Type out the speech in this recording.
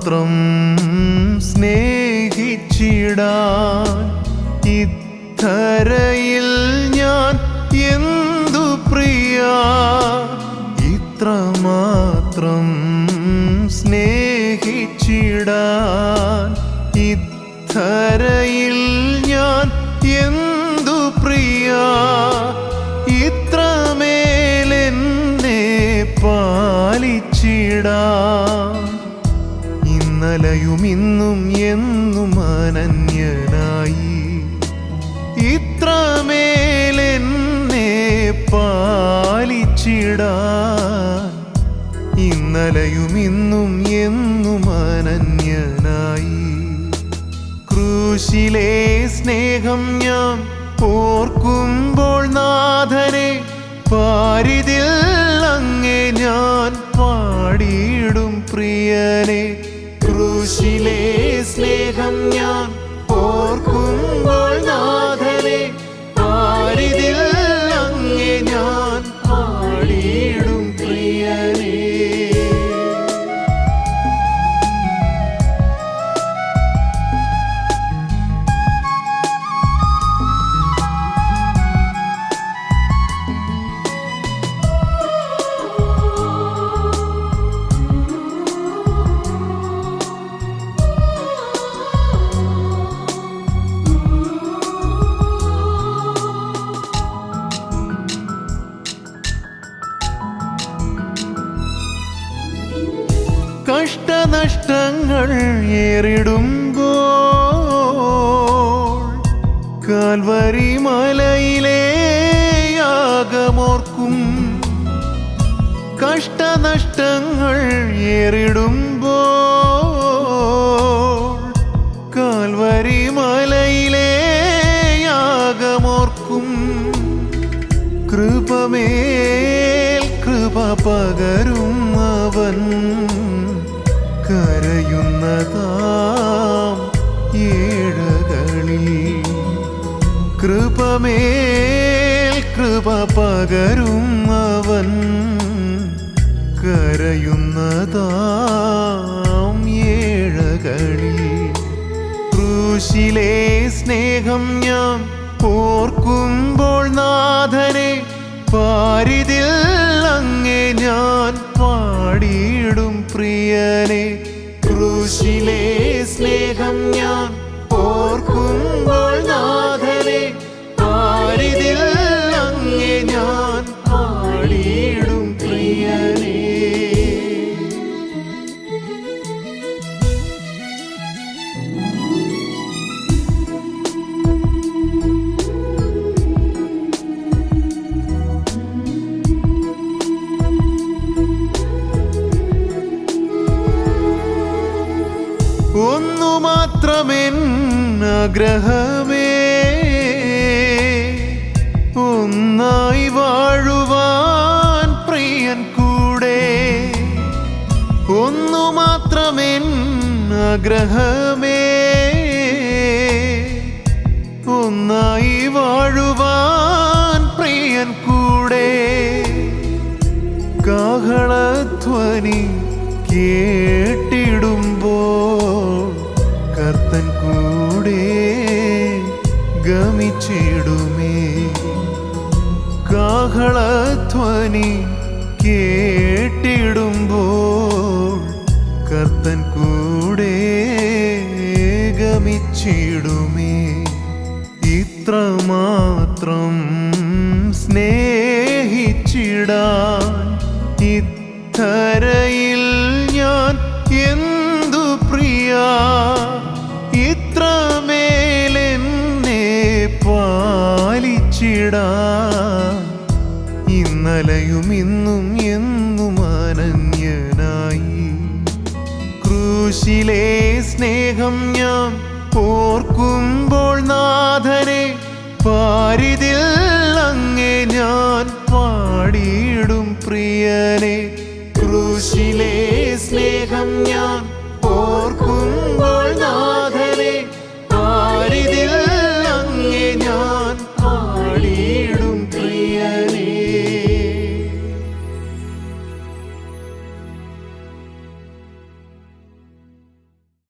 ഇത്രമാത്രം സ്നേഹിച്ചിടാൻ ഇത്തരയിൽ ഞാൻ എന്തു പ്രിയ, ഇത്രമാത്രം സ്നേഹിച്ചിടാൻ ഇത്തരയിൽ ഞാൻ എന്തു പ്രിയ, ഇത്രമേലെന്നെ പാലിച്ചിടാൻ ഇന്നലെയും ഇന്നും എന്നും അനന്യനായി, ഇത്രമേലെന്നെ പാലിച്ചിടാൻ ഇന്നലെയും ഇന്നും എന്നും അനന്യനായി. ക്രൂശിലെ സ്നേഹം ഞാൻ ഓർക്കുമ്പോൾ നാഥനെ, പാരിതിൽ അങ്ങേ ഞാൻ പാടിയിടും പ്രിയനെ. ക്രൂശിലെ സ്നേഹം ഞാൻ ഓർക്കുമ്പോൾ നാഥനെ, പാരിതിൽ അങ്ങേ ഞാൻ പാടിയിടും പ്രിയനെ. കഷ്ടനഷ്ടങ്ങൾ ഏറിടുമ്പോൾ കാൽവരി മലയിലെ യാഗമോർക്കും. കഷ്ടനഷ്ടങ്ങൾ ഏറിടുമ്പോൾ കാൽവരി മലയിലെ യാഗമോർക്കും. കൃപമേൽ കൃപ പകരും അവൻ, കരയുന്നതാം ഏഴകളിൽ. കൃപമേൽ കൃപ പകരും അവൻ, കരയുന്നതാം ഏഴകളിൽ. ക്രൂശിലെ സ്നേഹം ഞാൻ ഓർക്കുമ്പോൾ നാഥനെ, പാരിതിൽ അങ്ങേ ഞാൻ പാടിയിടും പ്രിയനെ. ക്രൂശിലെ സ്നേഹം ഞാൻ ഓർക്കുമ്പോൾ നാഥനെ, പാരിതിൽ അങ്ങേ ഞാൻ പാടിയിടും പ്രിയനെ. ഒന്നു മാത്രമെൻ ആഗ്രഹമേ, ഒന്നായി വാഴുവാൻ പ്രിയൻ കൂടെ. ഒന്നു മാത്രമെൻ ആഗ്രഹമേ, ഒന്നായി വാഴുവാൻ പ്രിയൻ കൂടെ. കാഹളധ്വനി കേട്ടിടുമ്പോൾ കർത്തൻ കൂടെ ഗമിച്ചിടുമേ. കാഹളധ്വനി കേട്ടിടുമ്പോൾ കർത്തൻ കൂടെ ഗമിച്ചിടുമേ. ഇത്രമാത്രം സ്നേഹിച്ചിടാൻ ഇത്തരയിൽ ഞാൻ എന്തു പ്രിയ, ഇത്രമേലെന്നെ പാലിച്ചിടാൻ ഇന്നലെയും ഇന്നും എന്നും അനന്യനായി. ക്രൂശിലെ സ്നേഹം ഞാൻ ഓർക്കുമ്പോൾ നാഥനെ, പാരിതിൽ അങ്ങേ ഞാൻ പാടിയിടും പ്രിയനെ. ക്രൂശിലെ സ്നേഹം ഞാൻ